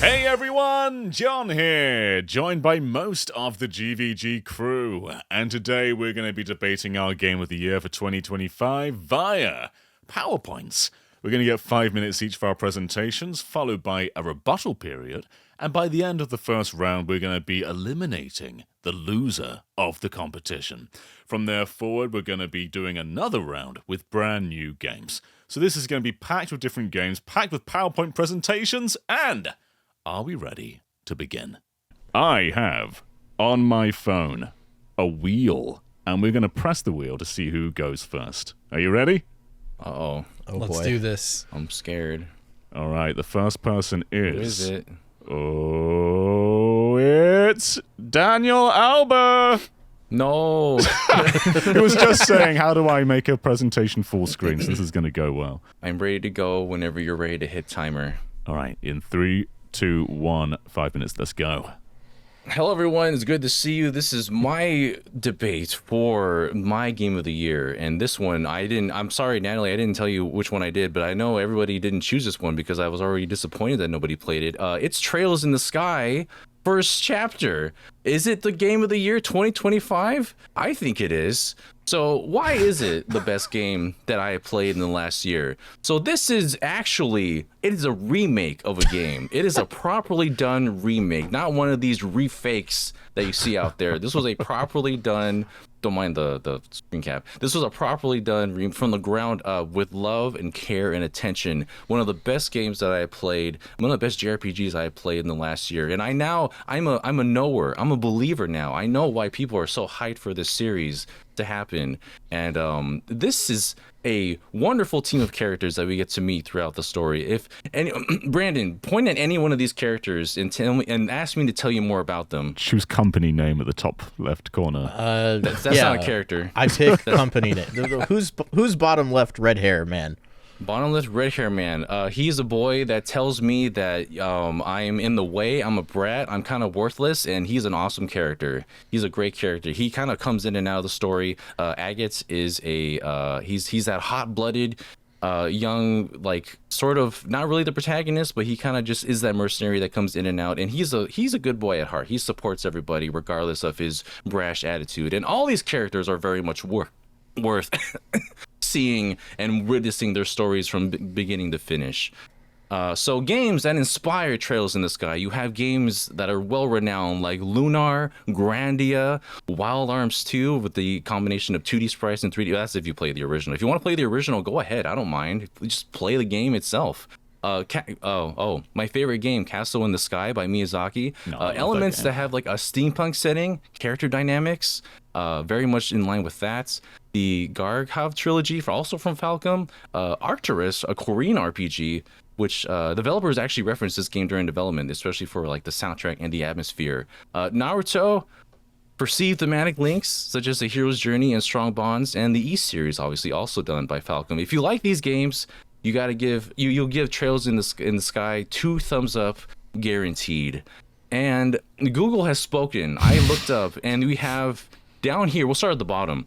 Hey everyone, John here, joined by most of the GVG crew, and today we're going to be debating our Game of the Year for 2025 via PowerPoints. We're going to get 5 minutes each for our presentations, followed by a rebuttal period, and by the end of the first round we're going to be eliminating the loser of the competition. From there forward we're going to be doing another round with brand new games. So this is going to be packed with different games, packed with PowerPoint presentations, and are we ready to begin? I have, on my phone, a wheel, and we're going to press the wheel to see who goes first. Are you ready? Uh-oh. Oh, Let's boy. do this. I'm scared. All right, the first person is... Who is it? Oh, it's Daniel Alba! No. It was just saying, how do I make a presentation full screen, so this is going to go well. I'm ready to go whenever you're ready to hit timer. All right, in 3, 2, 1, 5 minutes, let's go. Hello, everyone. It's good to see you. This is my debate for my game of the year. And this one, I'm sorry, Natalie, I didn't tell you which one I did, but I know everybody didn't choose this one because I was already disappointed that nobody played it. It's Trails in the Sky, first chapter. Is it the game of the year 2025? I think it is. So why is it the best game that I have played in the last year? So this is actually, it is a remake of a game. It is a properly done remake, not one of these refakes that you see out there. This was a properly done, don't mind the screen cap. This was a properly done from the ground up with love and care and attention. One of the best games that I have played, one of the best JRPGs I have played in the last year. And I'm a knower. I'm a believer now. I know why people are so hyped for this series to happen, and this is a wonderful team of characters that we get to meet throughout the story. If any, Brandon, point at any one of these characters and tell me, and ask me to tell you more about them. Choose company name at the top left corner. That's not a character. I pick company name. Who's bottom left red hair man? Bottom left red hair man. He's a boy that tells me that I'm in the way. I'm a brat. I'm kind of worthless, and he's an awesome character. He's a great character. He kind of comes in and out of the story. Agate is he's that hot-blooded young, like, sort of not really the protagonist, but he kind of just is that mercenary that comes in and out. And he's a good boy at heart. He supports everybody regardless of his brash attitude. And all these characters are very much worth seeing and witnessing their stories from beginning to finish. So games that inspire Trails in the Sky, you have games that are well renowned like Lunar, Grandia, Wild Arms 2 with the combination of 2D sprites and 3D. That's if you play the original. If you want to play the original, go ahead. I don't mind. Just play the game itself. My favorite game, Castle in the Sky by Miyazaki. Elements that have like a steampunk setting, character dynamics, very much in line with that. The Garghav trilogy, also from Falcom. Arcturus, a Korean RPG, which developers actually referenced this game during development, especially for like the soundtrack and the atmosphere. Naruto, perceived thematic links such as the hero's journey and strong bonds, and the East series, obviously also done by Falcom. If you like these games, you gotta you'll give Trails in the Sky 2 thumbs up, guaranteed. And Google has spoken. I looked up, and we have down here. We'll start at the bottom.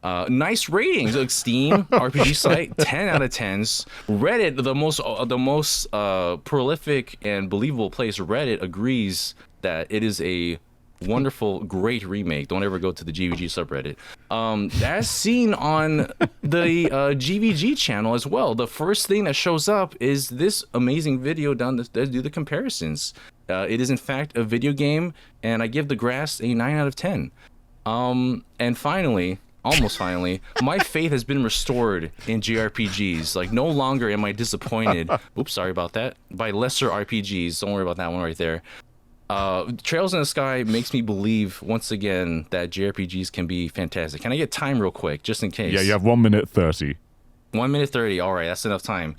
Nice ratings. Like Steam RPG site, 10 out of 10s. Reddit, the most prolific and believable place. Reddit agrees that it is a wonderful, great remake. Don't ever go to the GVG subreddit. As seen on the GVG channel as well. The first thing that shows up is this amazing video done to do the comparisons. It is in fact a video game, and I give The Grass a 9 out of 10. And finally, almost finally, my faith has been restored in JRPGs. Like, no longer am I disappointed. Oops, sorry about that. By lesser RPGs. Don't worry about that one right there. Trails in the Sky makes me believe once again that JRPGs can be fantastic. Can I get time real quick, just in case? Yeah, you have 1 minute 30. 1 minute 30. All right, that's enough time.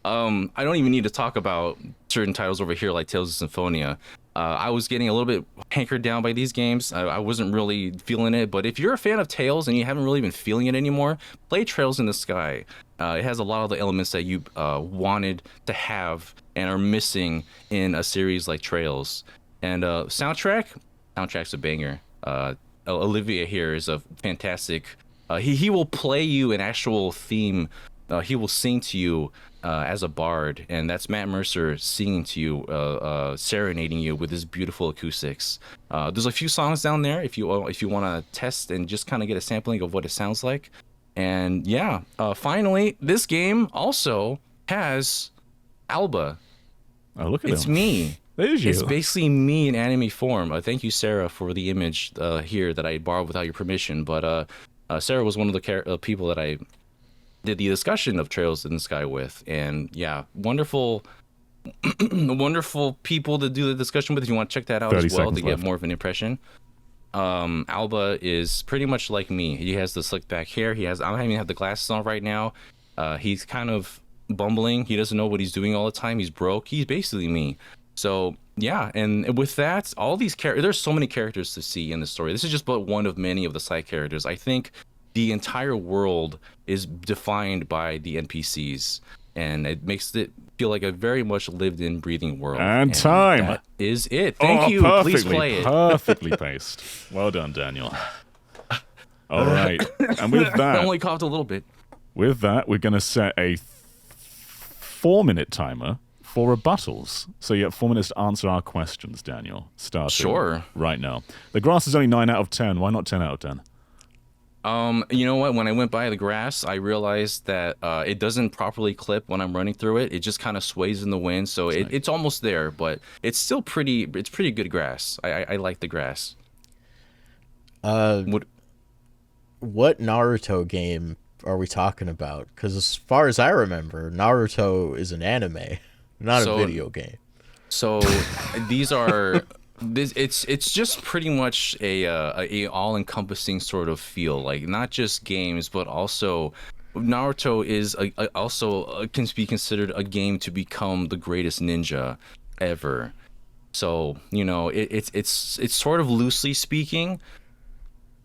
I don't even need to talk about certain titles over here like Tales of Symphonia. I was getting a little bit hankered down by these games. I wasn't really feeling it, but if you're a fan of Tales and you haven't really been feeling it anymore, play Trails in the Sky. It has a lot of the elements that you wanted to have and are missing in a series like Trails. And soundtrack's a banger. Olivia here is a fantastic. He will play you an actual theme he will sing to you as a bard, and that's Matt Mercer singing to you, serenading you with his beautiful acoustics. There's a few songs down there if you want to test and just kind of get a sampling of what it sounds like. And yeah, finally, this game also has Alba. Oh, look at It's him. me. There's you. It's basically me in anime form. Thank you, Sarah, for the image here that I borrowed without your permission. But Sarah was one of the people that I did the discussion of Trails in the Sky with. And yeah, wonderful, wonderful people to do the discussion with. If you want to check that out 30 as well to seconds get left. more of an impression. Alba is pretty much like me. He has the slick back hair. I don't even have the glasses on right now. He's kind of bumbling. He doesn't know what he's doing all the time. He's broke. He's basically me. So yeah, and with that, all these characters, there's so many characters to see in the story. This is just but one of many of the side characters. I think the entire world is defined by the NPCs, and it makes it feel like a very much lived in, breathing world. And time. That is it. Thank you. Please play it. Perfectly paced. Well done, Daniel. All right. And with I that, only coughed a little bit. we're going to set a 4-minute timer for rebuttals. So you have 4 minutes to answer our questions, Daniel. Starting Sure. right now. The grass is only 9 out of 10. Why not 10 out of 10? You know what? When I went by the grass, I realized that it doesn't properly clip when I'm running through it. It just kind of sways in the wind, so it's almost there, but it's still pretty. It's pretty good grass. I like the grass. What Naruto game are we talking about? Because as far as I remember, Naruto is an anime, not a video game. So these are. It's just pretty much a all-encompassing sort of feel, like not just games, but also Naruto is also can be considered a game to become the greatest ninja ever. So it's sort of loosely speaking,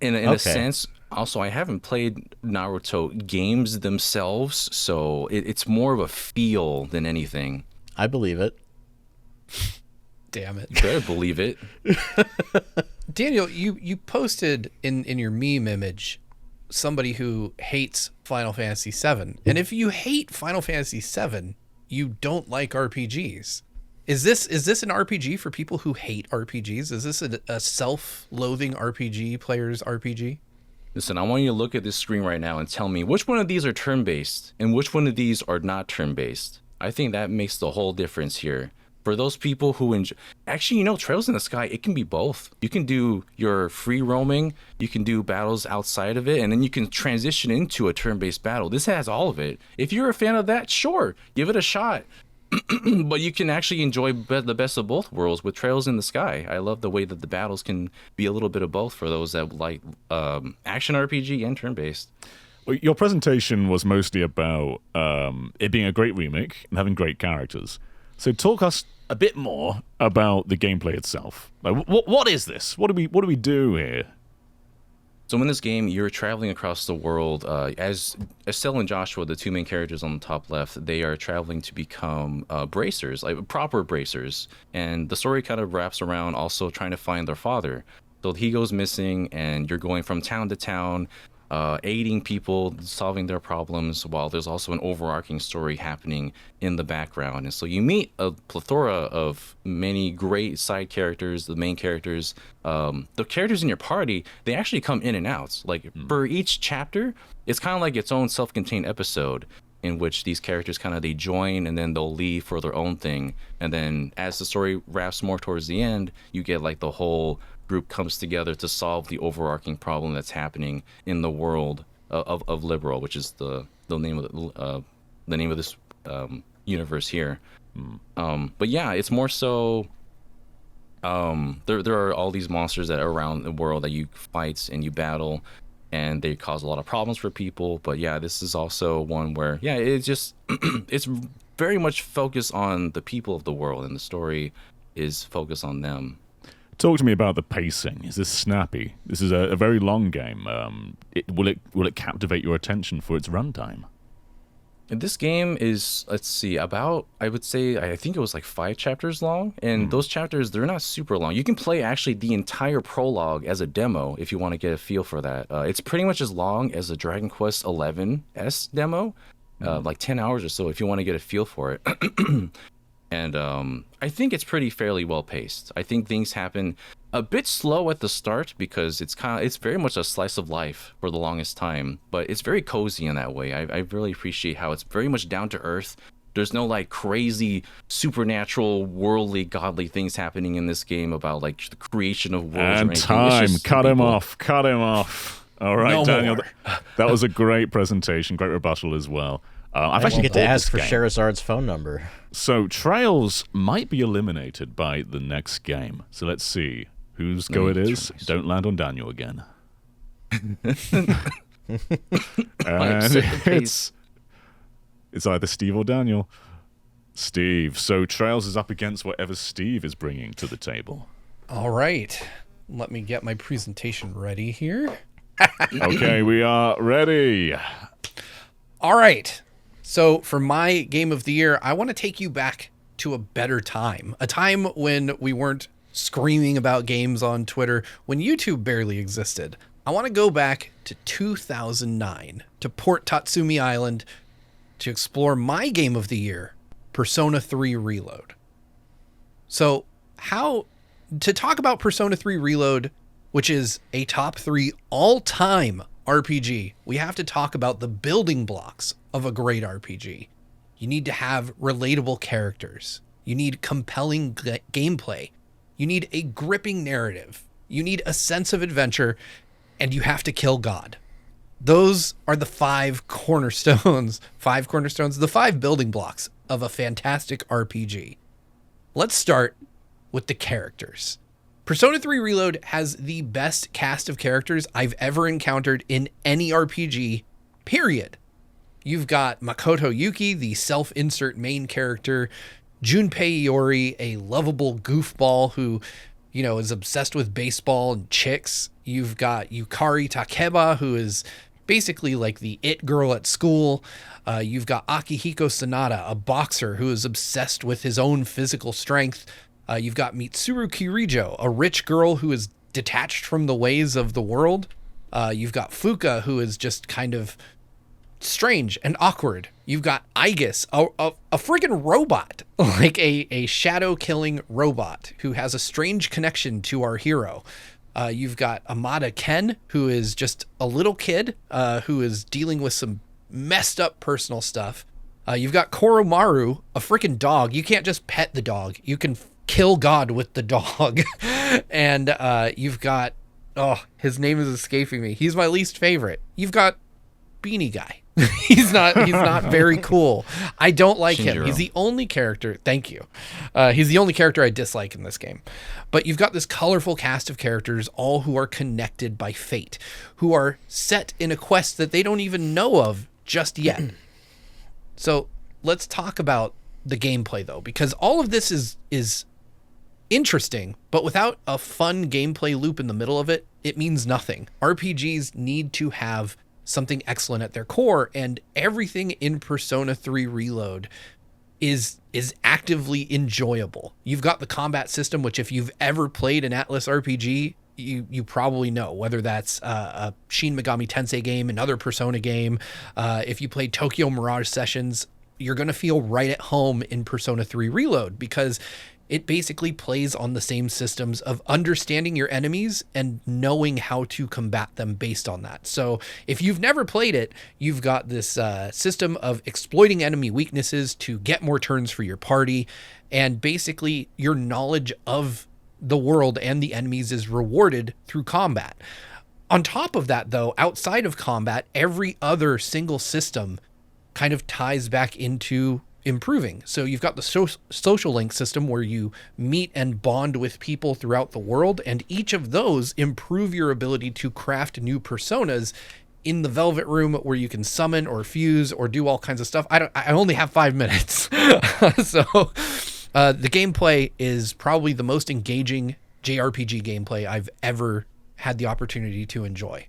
in a sense. Also, I haven't played Naruto games themselves, so it's more of a feel than anything. I believe it. Damn it. Better believe it. Daniel, you posted in your meme image somebody who hates Final Fantasy VII. And if you hate Final Fantasy VII, you don't like RPGs. Is this an RPG for people who hate RPGs? Is this a self-loathing RPG player's RPG? Listen, I want you to look at this screen right now and tell me which one of these are turn-based and which one of these are not turn-based. I think that makes the whole difference here. For those people who enjoy... Actually, Trails in the Sky, it can be both. You can do your free roaming, you can do battles outside of it, and then you can transition into a turn-based battle. This has all of it. If you're a fan of that, sure, give it a shot. But you can actually enjoy the best of both worlds with Trails in the Sky. I love the way that the battles can be a little bit of both for those that like action RPG and turn-based. Well, your presentation was mostly about it being a great remake and having great characters. So talk us a bit more about the gameplay itself. Like, what is this? What do we do here? So in this game, you're traveling across the world. As Estelle and Joshua, the two main characters on the top left, they are traveling to become bracers, like proper bracers. And the story kind of wraps around also trying to find their father. So he goes missing, and you're going from town to town, aiding people, solving their problems, while there's also an overarching story happening in the background. And so you meet a plethora of many great side characters, the main characters. The characters in your party, they actually come in and out. Like for each chapter, it's kind of like its own self-contained episode in which these characters they join and then they'll leave for their own thing. And then as the story wraps more towards the end, you get like the whole group comes together to solve the overarching problem that's happening in the world of Liberal, which is the name of this universe here. But yeah, it's more so. There are all these monsters that are around the world that you fight and you battle, and they cause a lot of problems for people. But yeah, this is also one where it's just it's very much focused on the people of the world, and the story is focused on them. Talk to me about the pacing. Is this snappy? This is a very long game. Will it captivate your attention for its runtime? And this game is, let's see, about, I think it was like 5 chapters long. And those chapters, they're not super long. You can play actually the entire prologue as a demo if you want to get a feel for that. It's pretty much as long as the Dragon Quest XI S demo. like 10 hours or so if you want to get a feel for it. And I think it's pretty fairly well paced. I think things happen a bit slow at the start because it's very much a slice of life for the longest time, but it's very cozy in that way. I really appreciate how it's very much down to earth. There's no like crazy supernatural, worldly, godly things happening in this game about like the creation of worlds or And anything. time. It's just Cut him people. off. Cut him off. All right, No Daniel. more. That was a great presentation, great rebuttal as well. I've I actually get to bought ask this for game. Charizard's phone number. So Trails might be eliminated by the next game. So let's see whose go it is. Trails. Don't land on Daniel again. I'm And sick of it's either Steve or Daniel. Steve. So Trails is up against whatever Steve is bringing to the table. All right. Let me get my presentation ready here. Okay, we are ready. All right. So for my game of the year, I want to take you back to a better time, a time when we weren't screaming about games on Twitter, when YouTube barely existed. I want to go back to 2009 to Port Tatsumi Island to explore my game of the year, Persona 3 Reload. So to talk about Persona 3 Reload, which is a top 3 all-time RPG, we have to talk about the building blocks of a great RPG. You need to have relatable characters. You need compelling gameplay. You need a gripping narrative. You need a sense of adventure, and you have to kill God. Those are the five cornerstones, the five building blocks of a fantastic RPG. Let's start with the characters. Persona 3 Reload has the best cast of characters I've ever encountered in any RPG, period. You've got Makoto Yuki, the self-insert main character, Junpei Iori, a lovable goofball who, is obsessed with baseball and chicks. You've got Yukari Takeba, who is basically like the it girl at school. You've got Akihiko Sanada, a boxer who is obsessed with his own physical strength. You've got Mitsuru Kirijo, a rich girl who is detached from the ways of the world. You've got Fuka, who is just kind of strange and awkward. You've got Aigis, a friggin' robot, like a shadow-killing robot who has a strange connection to our hero. You've got Amada Ken, who is just a little kid who is dealing with some messed up personal stuff. You've got Koromaru, a freaking dog. You can't just pet the dog. You can kill God with the dog. And you've got, his name is escaping me. He's my least favorite. You've got Beanie Guy. He's not very cool. I don't like him. Shinjiro. He's the only character. Thank you. He's the only character I dislike in this game. But you've got this colorful cast of characters, all who are connected by fate, who are set in a quest that they don't even know of just yet. So let's talk about the gameplay, though, because all of this is interesting, but without a fun gameplay loop in the middle of it, it means nothing. RPGs need to have something excellent at their core, and everything in Persona 3 Reload is actively enjoyable. You've got the combat system, which if you've ever played an Atlas RPG, you probably know, whether that's a Shin Megami Tensei game, another Persona game. If you played Tokyo Mirage Sessions, you're going to feel right at home in Persona 3 Reload, because it basically plays on the same systems of understanding your enemies and knowing how to combat them based on that. So if you've never played it, you've got this system of exploiting enemy weaknesses to get more turns for your party. And basically your knowledge of the world and the enemies is rewarded through combat. On top of that, though, outside of combat, every other single system kind of ties back into improving. So you've got the social link system where you meet and bond with people throughout the world, and each of those improve your ability to craft new personas in the Velvet Room, where you can summon or fuse or do all kinds of stuff. I only have 5 minutes. So the gameplay is probably the most engaging JRPG gameplay I've ever had the opportunity to enjoy.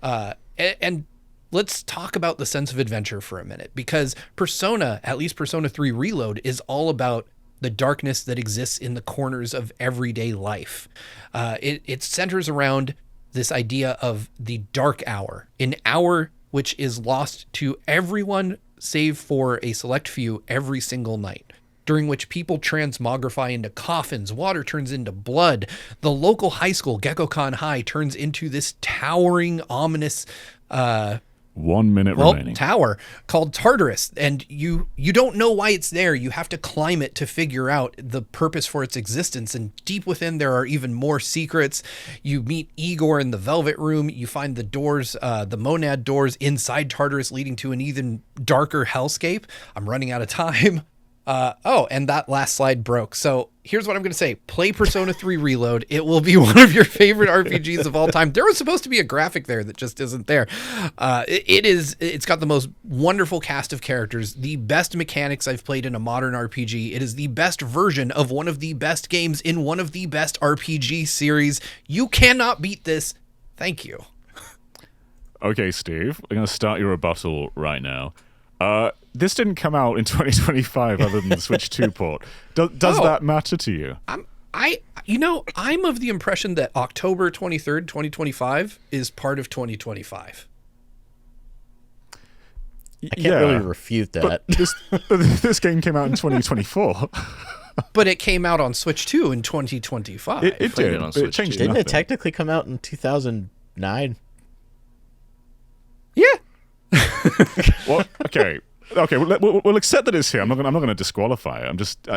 And let's talk about the sense of adventure for a minute, because Persona, at least Persona 3 Reload, is all about the darkness that exists in the corners of everyday life. It centers around this idea of the dark hour, an hour which is lost to everyone save for a select few every single night, during which people transmogrify into coffins, water turns into blood. The local high school, Gekkoukan High, turns into this towering, ominous 1 minute remaining. tower called Tartarus, and you don't know why it's there. You have to climb it to figure out the purpose for its existence, and deep within there are even more secrets. You meet Igor in the Velvet Room. You find the doors, the monad doors inside Tartarus, leading to an even darker hellscape. I'm running out of time. And that last slide broke. So here's what I'm going to say. Play Persona 3 Reload. It will be one of your favorite RPGs of all time. There was supposed to be a graphic there that just isn't there. It's got the most wonderful cast of characters, the best mechanics I've played in a modern RPG. It is the best version of one of the best games in one of the best RPG series. You cannot beat this. Thank you. Okay, Steve, I'm going to start your rebuttal right now. This didn't come out in 2025 other than the Switch 2 port. Does that matter to you? I'm of the impression that October 23rd, 2025 is part of 2025. I can't really refute that. This game came out in 2024. But it came out on Switch 2 in 2025. It did. on It Switch changed 2. Didn't nothing. it technically come out in 2009? Yeah. Well, okay. We'll accept that it's here. I'm not going to disqualify it. I'm just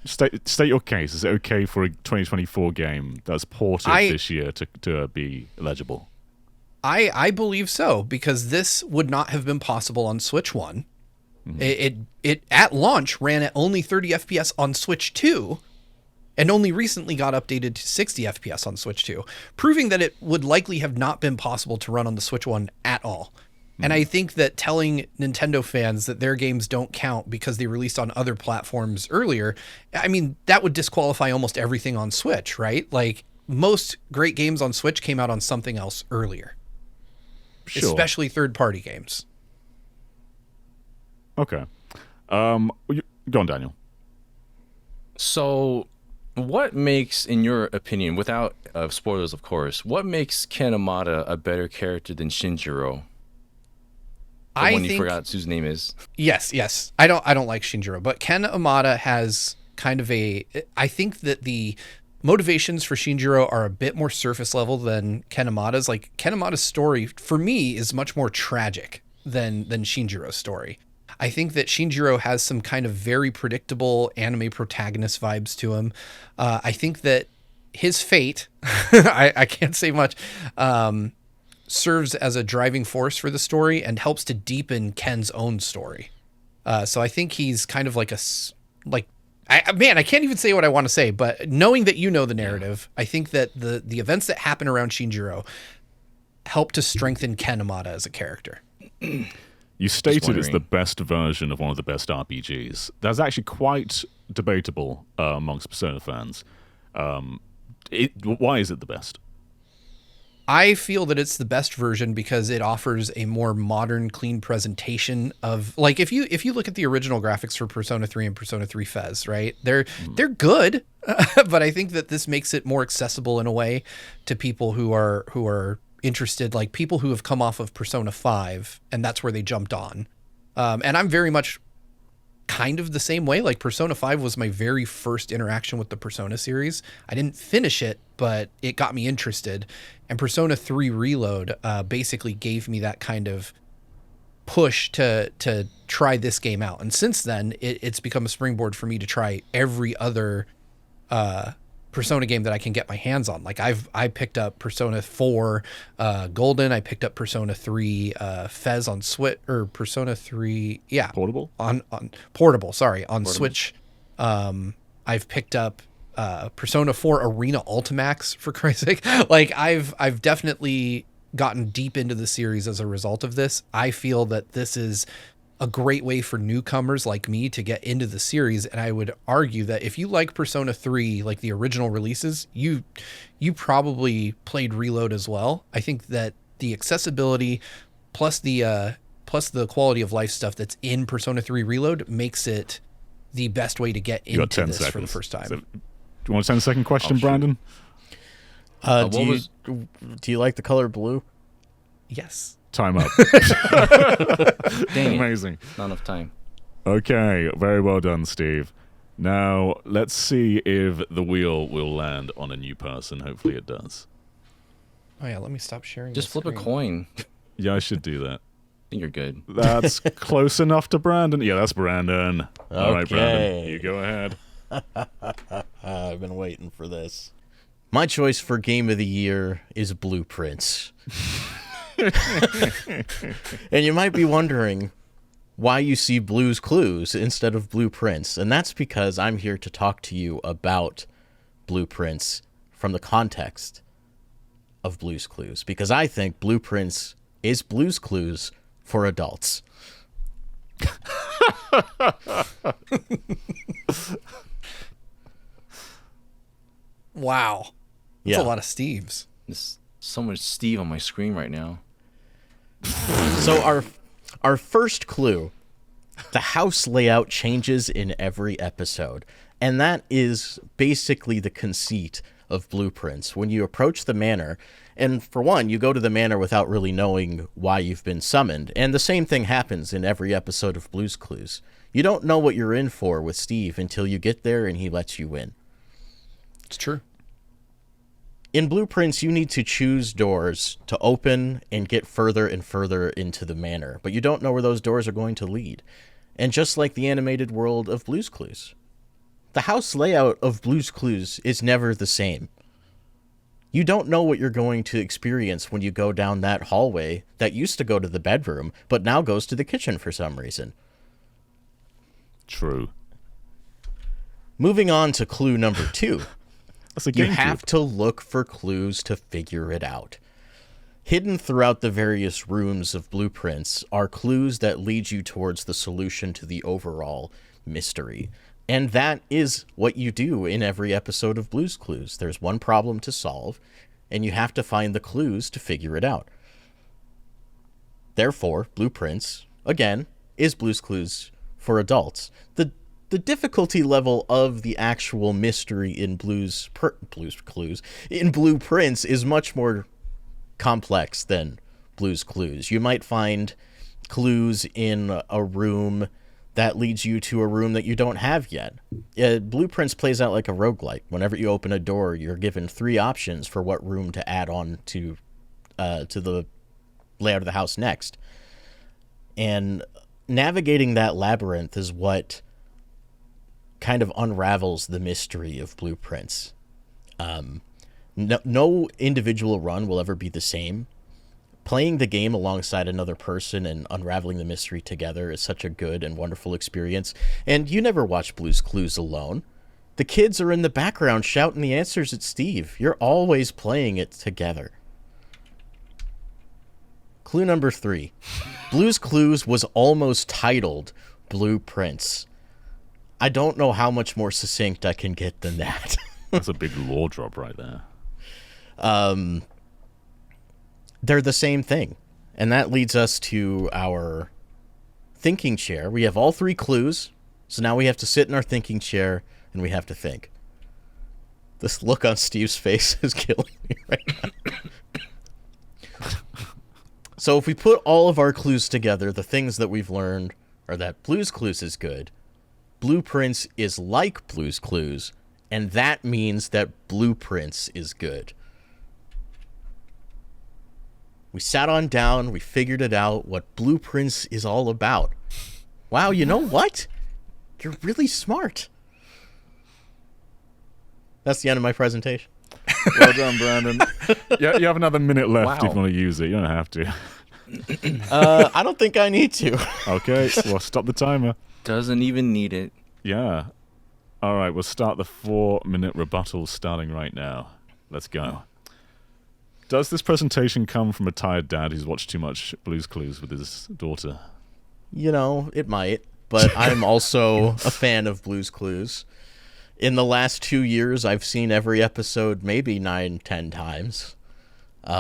state your case. Is it okay for a 2024 game that's ported this year to be legible? I believe so, because this would not have been possible on Switch 1. Mm-hmm. It at launch ran at only 30 FPS on Switch 2, and only recently got updated to 60 FPS on Switch 2, proving that it would likely have not been possible to run on the Switch 1 at all. And I think that telling Nintendo fans that their games don't count because they released on other platforms earlier, I mean, that would disqualify almost everything on Switch, right? Like, most great games on Switch came out on something else earlier. Sure. Especially third-party games. Okay. Go on, Daniel. So, what makes, in your opinion, without spoilers, of course, what makes Ken Amada a better character than Shinjiro? I think you forgot whose name is. Yes. I don't like Shinjiro, but Ken Amada has kind of I think that the motivations for Shinjiro are a bit more surface level than Ken Amada's. Like, Ken Amada's story, for me, is much more tragic than Shinjiro's story. I think that Shinjiro has some kind of very predictable anime protagonist vibes to him. I think that his fate, I can't say much, serves as a driving force for the story and helps to deepen Ken's own story. So I think he's kind of like I can't even say what I want to say, but knowing that you know the narrative, I think that the events that happen around Shinjiro help to strengthen Ken Amada as a character. You stated it's the best version of one of the best RPGs. That's actually quite debatable amongst Persona fans. Why is it the best? I feel that it's the best version because it offers a more modern, clean presentation of, like, if you look at the original graphics for Persona 3 and Persona 3 Fez, right? They're good, but I think that this makes it more accessible in a way to people who are interested, like people who have come off of Persona 5 and that's where they jumped on. And I'm very much kind of the same way. Like, Persona 5 was my very first interaction with the Persona series. I didn't finish it, but it got me interested. And Persona 3 Reload basically gave me that kind of push to try this game out. And since then, it's become a springboard for me to try every other Persona game that I can get my hands on. Like, I picked up Persona 4 Golden. I picked up Persona 3 Fez on Switch, or Persona 3, yeah, Portable on Portable. Sorry, on Switch. I've picked up Persona 4 Arena Ultimax, for Christ's sake. Like, I've definitely gotten deep into the series as a result of this. I feel that this is a great way for newcomers like me to get into the series, and I would argue that if you like Persona 3, like the original releases, you probably played Reload as well. I think that the accessibility plus the quality of life stuff that's in Persona 3 Reload makes it the best way to get into this for the first time. Do you want a 10-second question, Brandon? Do you like the color blue? Yes. Time up. Dang it. Amazing. Not enough time. Okay, very well done, Steve. Now, let's see if the wheel will land on a new person. Hopefully it does. Oh yeah, let me stop sharing. Just the flip a screen. coin. I Yeah, I should do that. think you're good. That's close enough to Brandon. Yeah, that's Brandon. All right, Brandon, Okay. you go ahead. I've been waiting for this. My choice for game of the year is Blueprints. And you might be wondering why you see Blue's Clues instead of Blueprints. And that's because I'm here to talk to you about Blueprints from the context of Blue's Clues. Because I think Blueprints is Blue's Clues for adults. Wow, that's Yeah. a lot of Steves. There's so much Steve on my screen right now. So our first clue, the house layout changes in every episode, and that is basically the conceit of Blueprints. When you approach the manor, and for one, you go to the manor without really knowing why you've been summoned, and the same thing happens in every episode of Blue's Clues. You don't know what you're in for with Steve until you get there and he lets you in. It's true. In Blueprints, you need to choose doors to open and get further and further into the manor, but you don't know where those doors are going to lead. And just like the animated world of Blue's Clues, the house layout of Blue's Clues is never the same. You don't know what you're going to experience when you go down that hallway that used to go to the bedroom, but now goes to the kitchen for some reason. True. Moving on to clue number 2. That's a You game have to look for clues to figure it out. Hidden throughout the various rooms of Blueprints are clues that lead you towards the solution to the overall mystery. And that is what you do in every episode of Blue's Clues. There's one problem to solve, and you have to find the clues to figure it out. Therefore, Blueprints, again, is Blue's Clues for adults. The difficulty level of the actual mystery in Blue's Clues in Blueprints is much more complex than Blue's Clues. You might find clues in a room that leads you to a room that you don't have yet. Blueprints plays out like a roguelike. Whenever you open a door, you're given 3 options for what room to add on to the layout of the house next. And navigating that labyrinth is what kind of unravels the mystery of Blueprints. No individual run will ever be the same. Playing the game alongside another person and unraveling the mystery together is such a good and wonderful experience. And you never watch Blue's Clues alone. The kids are in the background shouting the answers at Steve. You're always playing it together. Clue number 3. Blue's Clues was almost titled Blueprints. I don't know how much more succinct I can get than that. That's a big lore drop right there. They're the same thing. And that leads us to our thinking chair. We have all 3 clues. So now we have to sit in our thinking chair and we have to think. This look on Steve's face is killing me right now. So if we put all of our clues together, the things that we've learned are that Blue's Clues is good, Blueprints is like Blue's Clues, and that means that Blueprints is good. We sat on down, we figured it out, what Blueprints is all about. Wow, you know what? You're really smart. That's the end of my presentation. Well done, Brandon. Yeah, you have another minute left Wow. if you want to use it. You don't have to. I don't think I need to. Okay, well, stop the timer. Doesn't even need it. Yeah. All right, we'll start the 4-minute rebuttal starting right now. Let's go. Does this presentation come from a tired dad who's watched too much Blue's Clues with his daughter? You know, it might, but I'm also a fan of Blue's Clues. In the last 2 years, I've seen every episode maybe 9-10 times.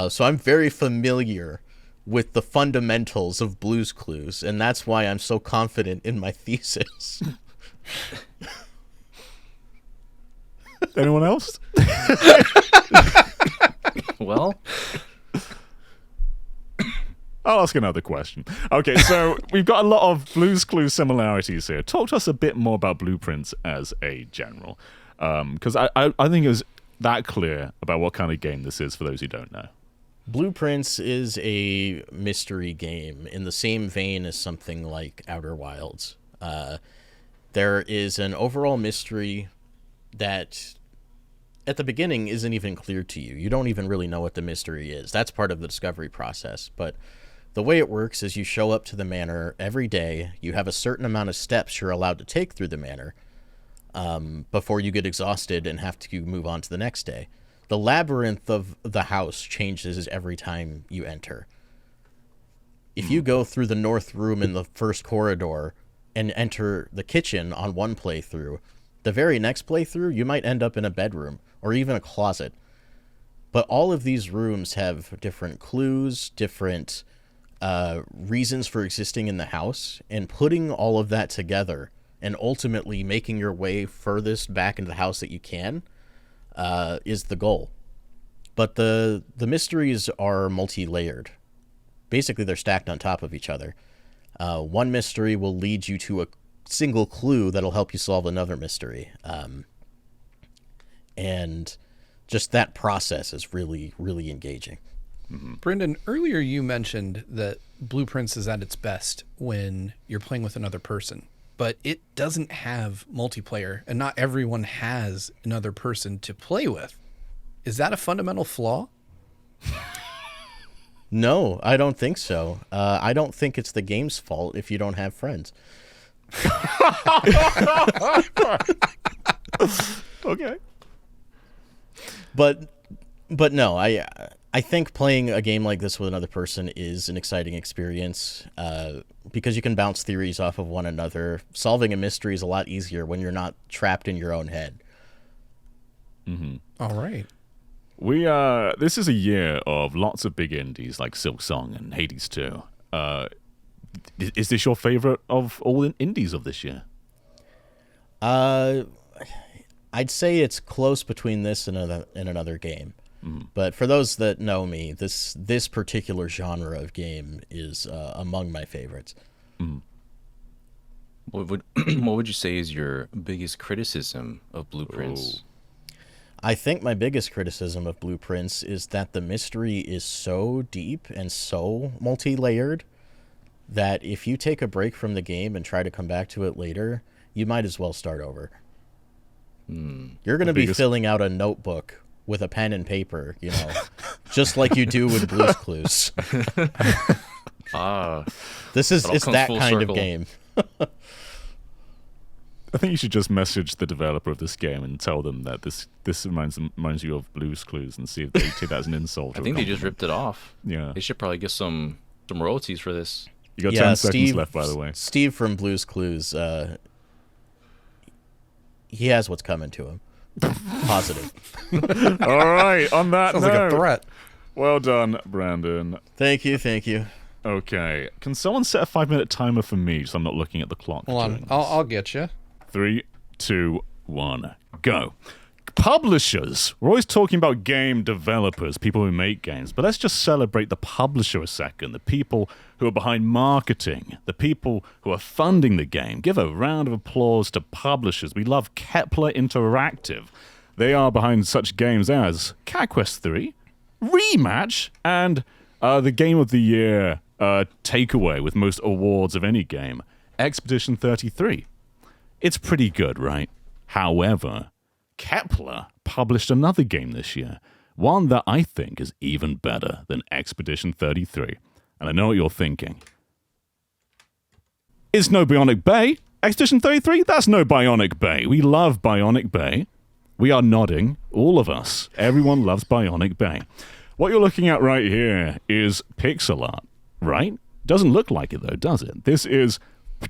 So I'm very familiar with the fundamentals of Blue's Clues, and that's why I'm so confident in my thesis. Anyone else? Well, I'll ask another question. Okay, so we've got a lot of Blue's Clues similarities here. Talk to us a bit more about Blueprints as a general, because I think it was that clear about what kind of game this is for those who don't know. Blueprints is a mystery game in the same vein as something like Outer Wilds. There is an overall mystery that at the beginning isn't even clear to you. You don't even really know what the mystery is. That's part of the discovery process. But the way it works is you show up to the manor every day. You have a certain amount of steps you're allowed to take through the manor before you get exhausted and have to move on to the next day. The labyrinth of the house changes every time you enter. If you go through the north room in the first corridor and enter the kitchen on one playthrough, the very next playthrough, you might end up in a bedroom or even a closet. But all of these rooms have different clues, different reasons for existing in the house, and putting all of that together and ultimately making your way furthest back into the house that you can is the goal. But the mysteries are multi-layered. Basically, they're stacked on top of each other. One mystery will lead you to a single clue that'll help you solve another mystery. And just that process is really, really engaging. Brendan, earlier you mentioned that Blueprints is at its best when you're playing with another person, but it doesn't have multiplayer, and not everyone has another person to play with. Is that a fundamental flaw? No, I don't think so. I don't think it's the game's fault if you don't have friends. Okay. But no, I think playing a game like this with another person is an exciting experience because you can bounce theories off of one another. Solving a mystery is a lot easier when you're not trapped in your own head. All right. This is a year of lots of big indies like Silk Song and Hades 2. Is this your favorite of all the indies of this year? I'd say it's close between this and another game. But for those that know me, this particular genre of game is among my favorites. What would you say is your biggest criticism of Blueprints? I think my biggest criticism of Blueprints is that the mystery is so deep and so multi-layered that if you take a break from the game and try to come back to it later, you might as well start over. You're going to be filling out a notebook with a pen and paper, just like you do with Blue's Clues. It's that kind of game. I think you should just message the developer of this game and tell them that this reminds you of Blue's Clues and see if they take that as an insult. I think they just ripped it off. Yeah. They should probably get some royalties for this. You got 10 seconds left, by the way. Steve from Blue's Clues, he has what's coming to him. Positive. All right, on that Sounds note. like a threat. Well done, Brandon. Thank you. Okay. Can someone set a 5-minute timer for me so I'm not looking at the clock? Hold on. I'll get you. 3, 2, 1, go. Publishers. We're always talking about game developers, people who make games, but let's just celebrate the publisher a second, the people who are behind marketing, the people who are funding the game. Give a round of applause to publishers. We love Kepler Interactive. They are behind such games as Cat Quest 3, Rematch, and the Game of the Year takeaway with most awards of any game, Expedition 33. It's pretty good, right? However, Kepler published another game this year, one that I think is even better than Expedition 33. And I know what you're thinking. It's no Bionic Bay. Expedition 33? That's no Bionic Bay. We love Bionic Bay. We are nodding, all of us. Everyone loves Bionic Bay. What you're looking at right here is pixel art, right? Doesn't look like it though, does it? This is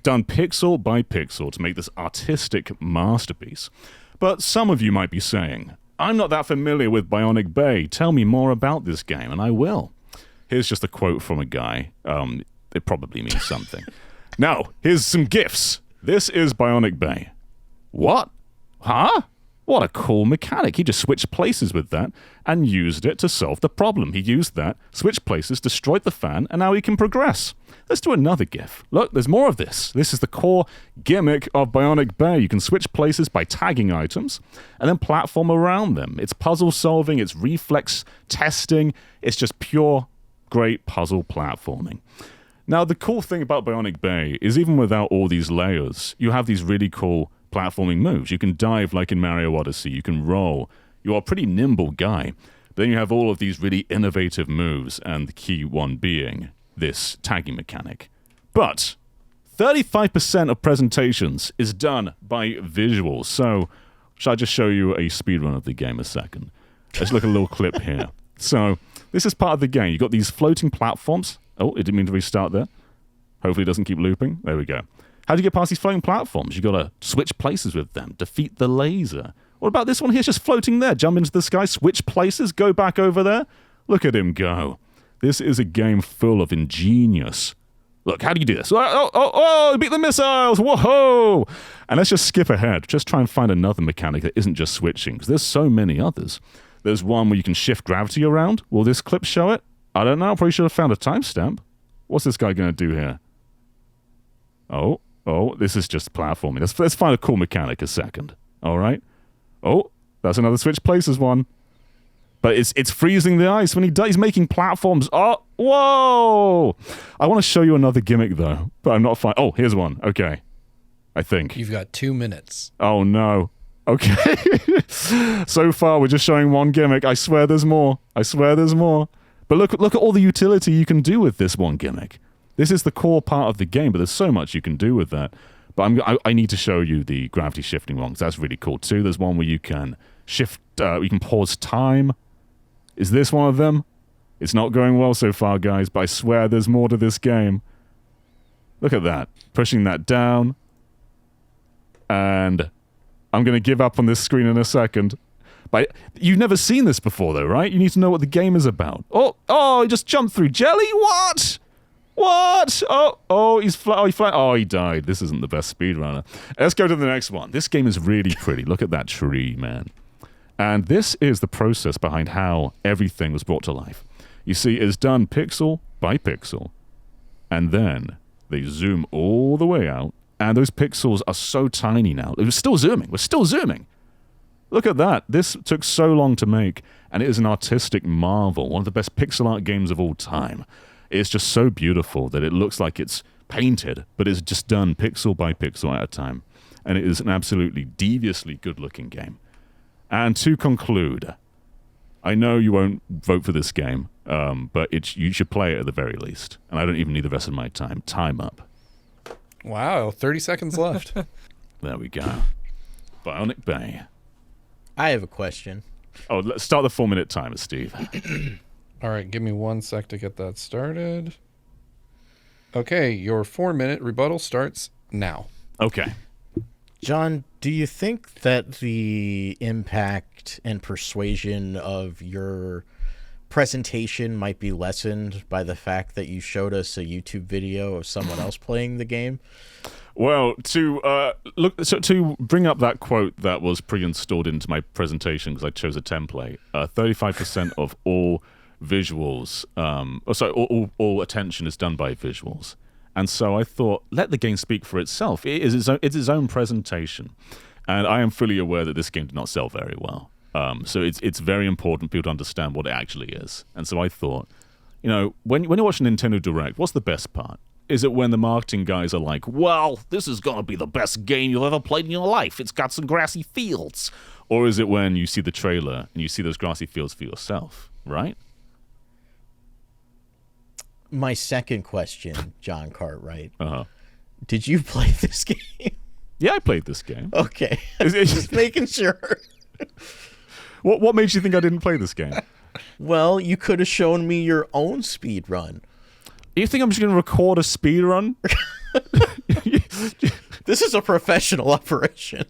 done pixel by pixel to make this artistic masterpiece. But some of you might be saying, I'm not that familiar with Bionic Bay. Tell me more about this game, and I will. Here's just a quote from a guy. It probably means something. Now, here's some GIFs. This is Bionic Bay. What? Huh? What a cool mechanic. He just switched places with that and used it to solve the problem. He used that, switched places, destroyed the fan, and now he can progress. Let's do another GIF. Look, there's more of this. This is the core gimmick of Bionic Bay. You can switch places by tagging items and then platform around them. It's puzzle solving, it's reflex testing, it's just pure, great puzzle platforming. Now, the cool thing about Bionic Bay is even without all these layers, you have these really cool platforming moves. You can dive like in Mario Odyssey. You can roll. You're a pretty nimble guy. But then you have all of these really innovative moves, and the key one being this tagging mechanic. But 35% of presentations is done by visuals. So, shall I just show you a speedrun of the game a second? Let's look at a little clip here. So, this is part of the game. You've got these floating platforms. Oh, it didn't mean to restart there. Hopefully it doesn't keep looping. There we go. How do you get past these floating platforms? You've got to switch places with them, defeat the laser. What about this one here? It's just floating there. Jump into the sky, switch places, go back over there. Look at him go. This is a game full of ingenious. Look, how do you do this? Oh, beat the missiles. Whoa! And let's just skip ahead. Just try and find another mechanic that isn't just switching, because there's so many others. There's one where you can shift gravity around. Will this clip show it? I don't know. I probably should have found a timestamp. What's this guy going to do here? Oh, this is just platforming. Let's find a cool mechanic a second. All right. Oh, that's another switch places one. But it's freezing the ice when he does. He's making platforms. Oh, whoa! I want to show you another gimmick, though. But I'm not fine. Oh, here's one. Okay. I think. You've got 2 minutes. Oh, no. Okay. So far, we're just showing one gimmick. I swear there's more. But look at all the utility you can do with this one gimmick. This is the core part of the game, but there's so much you can do with that. But I need to show you the gravity shifting one, because that's really cool too. There's one where you can shift, you can pause time. Is this one of them? It's not going well so far, guys, but I swear there's more to this game. Look at that. Pushing that down. And I'm going to give up on this screen in a second. But you've never seen this before, though, right? You need to know what the game is about. Oh, he just jumped through jelly? What? He's flat. Oh, he died. This isn't the best speedrunner. Let's go to the next one. This game is really pretty. Look at that tree, man. And this is the process behind how everything was brought to life. You see, it's done pixel by pixel. And then they zoom all the way out. And those pixels are so tiny now. We're still zooming. Look at that. This took so long to make, and it is an artistic marvel. One of the best pixel art games of all time. It's just so beautiful that it looks like it's painted, but it's just done pixel by pixel at a time. And it is an absolutely deviously good-looking game. And to conclude, I know you won't vote for this game, but you should play it at the very least. And I don't even need the rest of my time. Time up. Wow, 30 seconds left. There we go. Bionic Bay. I have a question. Oh, let's start the 4-minute timer, Steve. All right, give me 1 sec to get that started. Okay, your 4-minute rebuttal starts now. Okay. John, do you think that the impact and persuasion of your presentation might be lessened by the fact that you showed us a YouTube video of someone else playing the game? Well, to bring up that quote that was pre-installed into my presentation because I chose a template, 35% of all visuals, all attention is done by visuals. And so I thought, let the game speak for itself. It's its own presentation. And I am fully aware that this game did not sell very well. So it's very important for people to understand what it actually is. And so I thought, when you're watching Nintendo Direct, what's the best part? Is it when the marketing guys are like, well, this is going to be the best game you've ever played in your life. It's got some grassy fields. Or is it when you see the trailer and you see those grassy fields for yourself, right? My second question, John Cartwright. Uh-huh. Did you play this game? Yeah, I played this game. Okay. Just making sure. What made you think I didn't play this game? Well, you could have shown me your own speed run. You think I'm just going to record a speed run? This is a professional operation.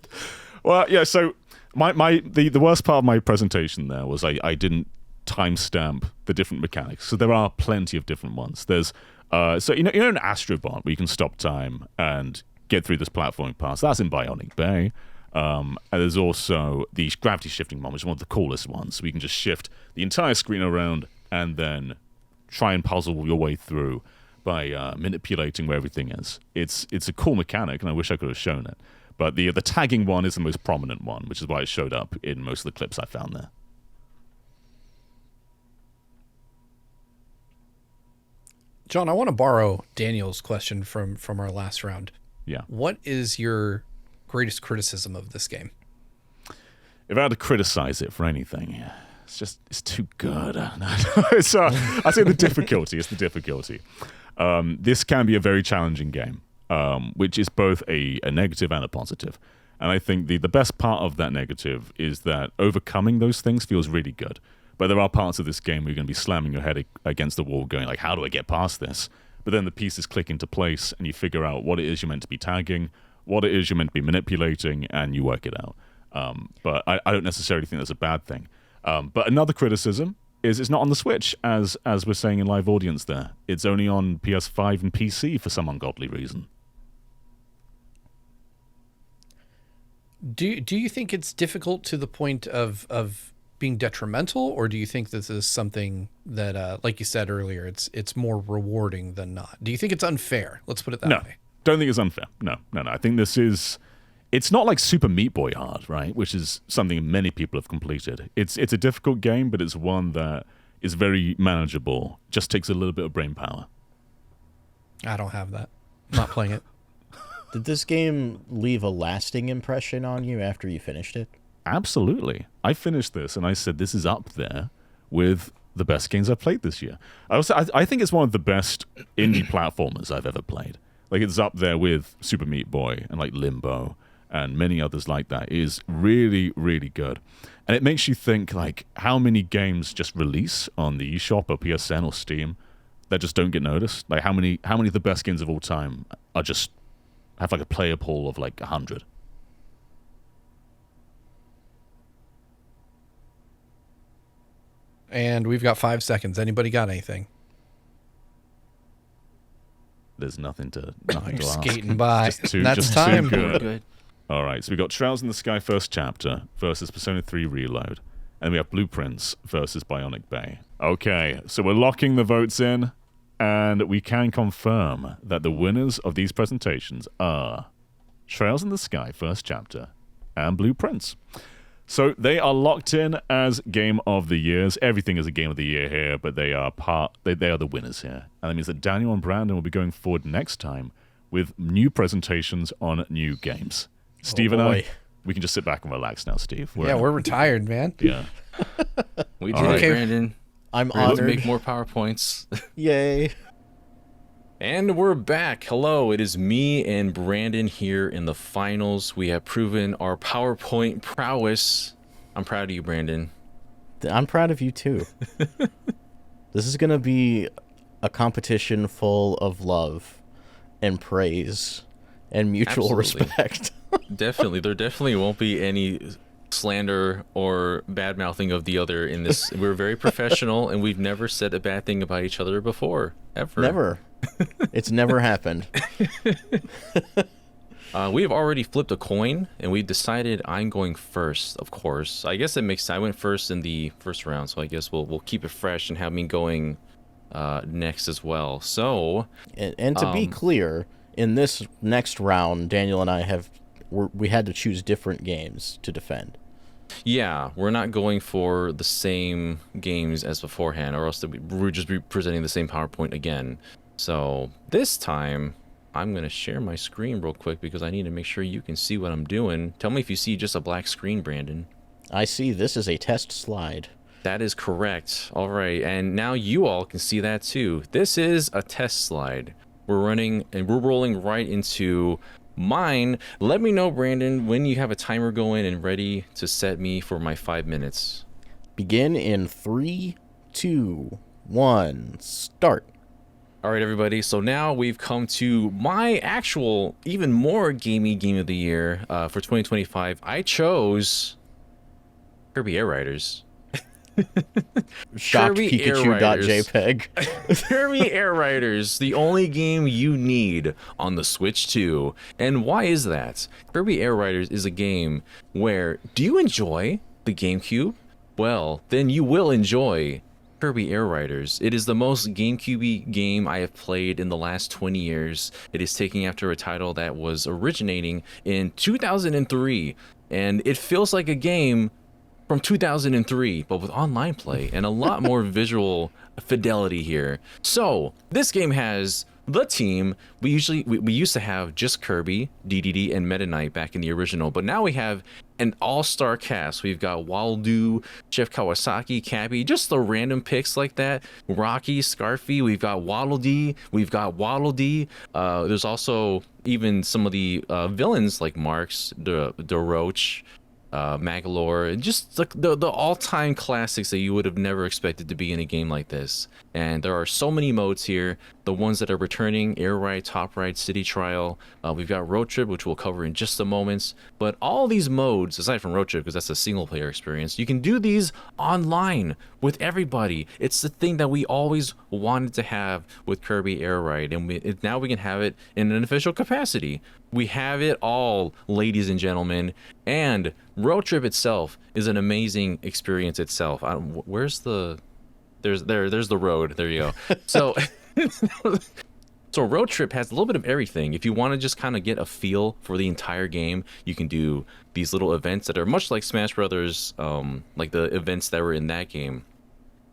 Well, yeah, so the worst part of my presentation there was I didn't timestamp the different mechanics. So there are plenty of different ones. There's in Astrobot where you can stop time and get through this platforming pass. That's in Bionic Bay. And there's also the gravity shifting one, which is one of the coolest ones. So you can just shift the entire screen around and then try and puzzle your way through by manipulating where everything is. It's a cool mechanic, and I wish I could have shown it. But the tagging one is the most prominent one, which is why it showed up in most of the clips I found there. John, I want to borrow Daniel's question from our last round. Yeah. What is your greatest criticism of this game? If I had to criticize it for anything, it's too good. So I say the difficulty. It's the difficulty. This can be a very challenging game, which is both a negative and a positive. And I think the best part of that negative is that overcoming those things feels really good. But there are parts of this game where you're going to be slamming your head against the wall going like, how do I get past this? But then the pieces click into place and you figure out what it is you're meant to be tagging, what it is you're meant to be manipulating, and you work it out. But I don't necessarily think that's a bad thing. But another criticism is it's not on the Switch, as we're saying in live audience there. It's only on PS5 and PC for some ungodly reason. Do you think it's difficult to the point of being detrimental, or do you think this is something that, like you said earlier, it's more rewarding than not? Do you think it's unfair? Let's put it that way. Don't think it's unfair. No. I think this is... It's not like Super Meat Boy hard, right? Which is something many people have completed. It's a difficult game, but it's one that is very manageable. Just takes a little bit of brain power. I don't have that. I'm not playing it. Did this game leave a lasting impression on you after you finished it? Absolutely. I finished this and I said this is up there with the best games I've played this year. I think it's one of the best indie platformers I've ever played. Like, it's up there with Super Meat Boy and like Limbo and many others like that. It is really, really good. And it makes you think, like, how many games just release on the eShop or PSN or Steam that just don't get noticed? Like, how many of the best games of all time are just have like a player pool of like 100? And we've got 5 seconds. Anybody got anything? There's nothing to You're ask. skating by. Just too, That's just time. Too good. All right, so we got Trails in the Sky First Chapter versus Persona 3 Reload, and we have Blueprints versus Bionic Bay. Okay, so we're locking the votes in, and we can confirm that the winners of these presentations are Trails in the Sky First Chapter and Blueprints. So they are locked in as Game of the Years. Everything is a Game of the Year here, but they are they are the winners here. And that means that Daniel and Brandon will be going forward next time with new presentations on new games. Steve and I, we can just sit back and relax now, Steve. We're retired, man. Yeah. We did right. it, Brandon. I'm Let's honored. make more PowerPoints. Yay. And we're back. Hello, it is me and Brandon here in the finals. We have proven our PowerPoint prowess. I'm proud of you, Brandon. I'm proud of you too. This is going to be a competition full of love and praise and mutual Absolutely. respect. Definitely. There definitely won't be any slander or bad mouthing of the other in this. We're very professional and we've never said a bad thing about each other before. Ever. Never. It's never happened. We have already flipped a coin and we decided I'm going first, of course. I guess it makes sense. I went first in the first round, so I guess we'll keep it fresh and have me going next as well. So, And to be clear, in this next round, Daniel and I we had to choose different games to defend. yeah, we're not going for the same games as beforehand, or else we're just presenting the same PowerPoint again. So this time, I'm going to share my screen real quick because I need to make sure you can see what I'm doing. Tell me if you see just a black screen, Brandon. I see this is a test slide. That is correct. All right, and now you all can see that too. This is a test slide. We're running and we're rolling right into mine. Let me know, Brandon, when you have a timer going and ready to set me for my 5 minutes. Begin in 3, 2, 1, start. All right, everybody. So now we've come to my actual, even more gamey game of the year for 2025. I chose Kirby Air Riders. Shocked Kirby Air Riders. Pikachu.jpg. Kirby Air Riders, the only game you need on the Switch 2. And why is that? Kirby Air Riders is a game where, do you enjoy the GameCube? Well, then you will enjoy Kirby Air Riders. It is the most GameCube game I have played in the last 20 years. It is taking after a title that was originating in 2003, and it feels like a game from 2003, but with online play and a lot more visual fidelity here. So this game has the team. We used to have just Kirby, DDD, and Meta Knight back in the original, but now we have an all-star cast. We've got Waldo, Jeff Kawasaki, Cappy, just the random picks like that. Rocky, Scarfy. We've got Waddle Dee. There's also even some of the villains like Marks, the Roach, Magalore, and just the all-time classics that you would have never expected to be in a game like this. And there are so many modes here. The ones that are returning: Air Ride, Top Ride, City Trial. We've got Road Trip, which we'll cover in just a moment. But all these modes, aside from Road Trip, because that's a single-player experience, you can do these online with everybody. It's the thing that we always wanted to have with Kirby Air Ride, and now we can have it in an official capacity. We have it all, ladies and gentlemen. And Road Trip itself is an amazing experience itself. Where's the... There's the road. There you go. So... So Road Trip has a little bit of everything. If you want to just kind of get a feel for the entire game, you can do these little events that are much like Smash Brothers, like the events that were in that game.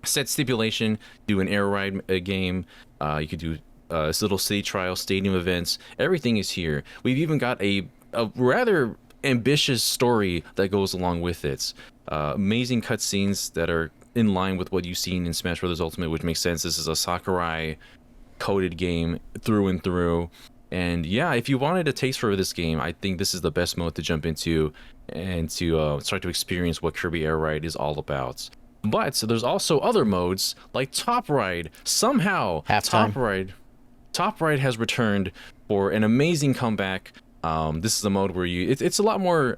Set stipulation, do an air ride game. You could do this little city trial, stadium events. Everything is here. We've even got a rather ambitious story that goes along with it. Amazing cutscenes that are in line with what you've seen in Smash Brothers Ultimate, which makes sense. This is a Sakurai coded game through and through. And yeah, if you wanted a taste for this game, I think this is the best mode to jump into and to start to experience what Kirby Air Ride is all about. But so there's also other modes like Top Ride. Somehow Top Ride has returned for an amazing comeback. This is a mode where it's a lot more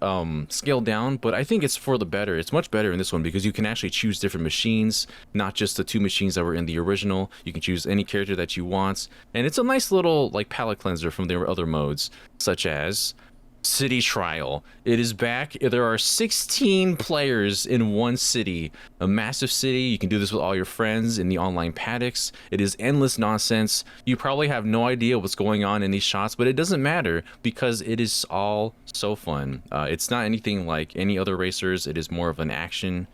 scaled down, but I think it's for the better. It's much better in this one because you can actually choose different machines, not just the two machines that were in the original. You can choose any character that you want, and it's a nice little like palette cleanser from their other modes, such as City Trial. It is back. There are 16 players in one city, a massive city. You can do this with all your friends in the online paddocks. It is endless nonsense. You probably have no idea what's going on in these shots, but it doesn't matter because it is all so fun. It's not anything like any other racers. It is more of an action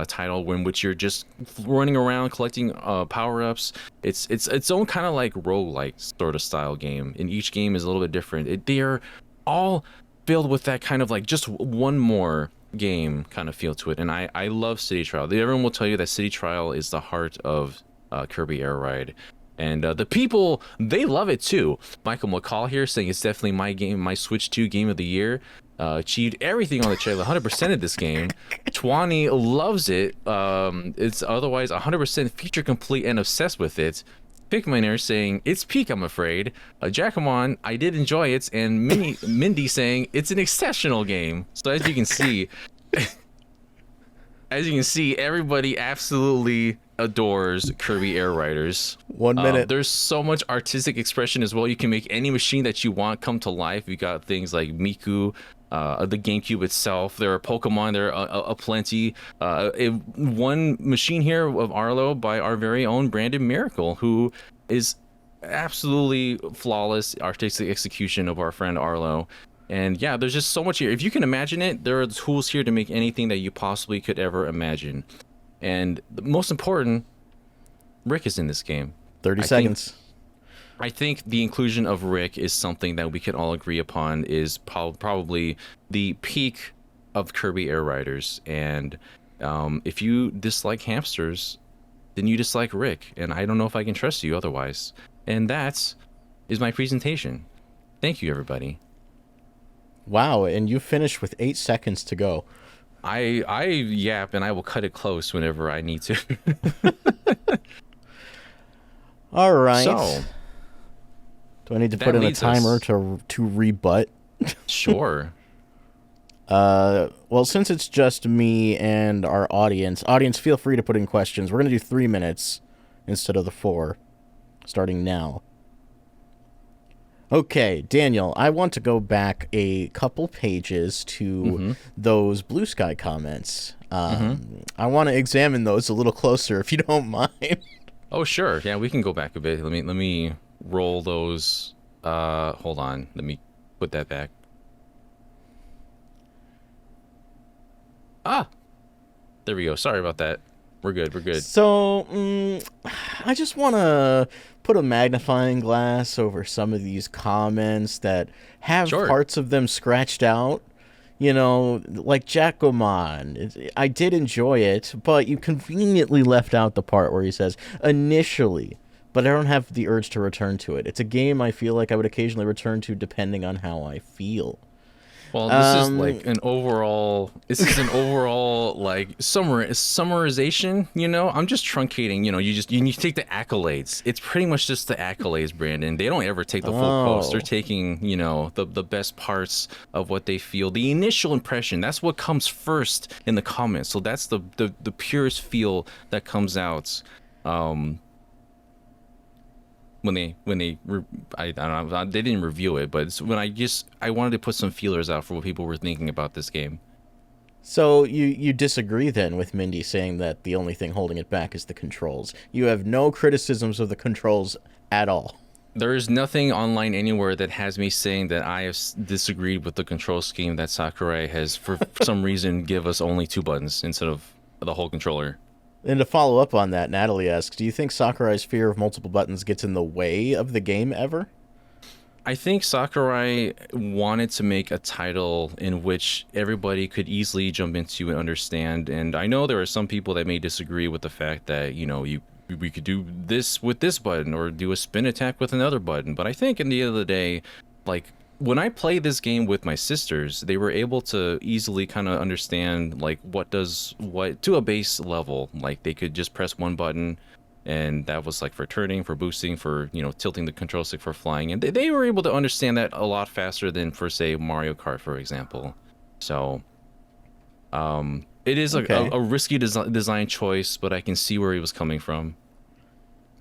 title in which you're just running around collecting power-ups. It's its own kind of like roguelike sort of style game, and each game is a little bit different. They are all filled with that kind of like just one more game kind of feel to it, and I love City Trial. Everyone will tell you that City Trial is the heart of Kirby Air Ride, and the people, they love it too. Michael McCall here saying it's definitely my Switch 2 game of the year. Achieved everything on the trailer, 100% of this game. Twani loves it. It's otherwise 100% feature complete and obsessed with it. Pikminer saying it's peak, I'm afraid. Jackamon, I did enjoy it, and Mindy saying it's an exceptional game. So as you can see, everybody absolutely adores Kirby Air Riders. 1 minute. There's so much artistic expression as well. You can make any machine that you want come to life. You got things like Miku, the GameCube itself. There are Pokemon. There are aplenty. One machine here of Arlo by our very own Brandon Miracle, who is absolutely flawless artistic execution of our friend Arlo. And yeah, there's just so much here. If you can imagine it, there are the tools here to make anything that you possibly could ever imagine. And the most important, Rick is in this game. 30 seconds. I think the inclusion of Rick is something that we can all agree upon is probably the peak of Kirby Air Riders. And if you dislike hamsters, then you dislike Rick. And I don't know if I can trust you otherwise. And that is my presentation. Thank you, everybody. Wow, and you finished with 8 seconds to go. I yap, and I will cut it close whenever I need to. All right. So, do I need to put in a timer to rebut? Sure. Well, since it's just me and our audience, feel free to put in questions. We're going to do 3 minutes instead of the 4, starting now. Okay, Daniel, I want to go back a couple pages to those Bluesky comments. I want to examine those a little closer, if you don't mind. Oh, sure. Yeah, we can go back a bit. Let me roll those. Hold on. Let me put that back. Ah, there we go. Sorry about that. We're good. We're good. So, I just want to put a magnifying glass over some of these comments that have Sure. parts of them scratched out. You know, like Jacomon. I did enjoy it, but you conveniently left out the part where he says, initially, but I don't have the urge to return to it. It's a game I feel like I would occasionally return to depending on how I feel. Well, this is like an overall. This is an overall like summarization. You know, I'm just truncating. You know, you take the accolades. It's pretty much just the accolades, Brandon. They don't ever take the full post. They're taking the best parts of what they feel. The initial impression. That's what comes first in the comments. So that's the purest feel that comes out. When they I don't know, they didn't review it, but it's when I wanted to put some feelers out for what people were thinking about this game. So you disagree then with Mindy saying that the only thing holding it back is the controls. You have no criticisms of the controls at all. There is nothing online anywhere that has me saying that I have disagreed with the control scheme that Sakurai has for some reason give us only 2 buttons instead of the whole controller. And to follow up on that, Natalie asks, do you think Sakurai's fear of multiple buttons gets in the way of the game ever? I think Sakurai wanted to make a title in which everybody could easily jump into and understand. And I know there are some people that may disagree with the fact that, we could do this with this button or do a spin attack with another button. But I think in the end of the day, like, when I play this game with my sisters, they were able to easily kind of understand like what to a base level. Like they could just press one button, and that was like for turning, for boosting, for tilting the control stick for flying, and they were able to understand that a lot faster than for say Mario Kart, for example. So, it is a risky design choice, but I can see where he was coming from.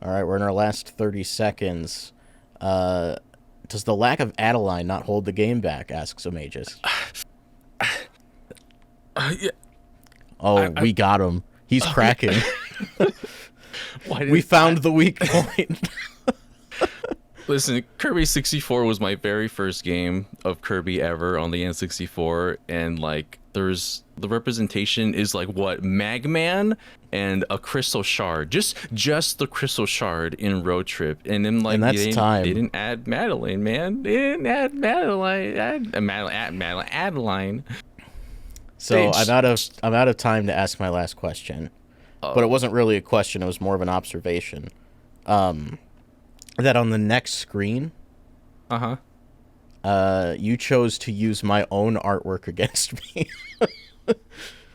All right, we're in our last 30 seconds. Does the lack of Adeline not hold the game back? Asks Amagus. Yeah. We got him. He's cracking. We found the weak point. Listen, Kirby 64 was my very first game of Kirby ever on the N64, and like there's the representation is like what Magman and a crystal shard, just the crystal shard in Road Trip, and then like and they didn't add Madeline, man. They didn't add Madeline. Adeline. So I'm out of time to ask my last question, but it wasn't really a question. It was more of an observation. That on the next screen, you chose to use my own artwork against me.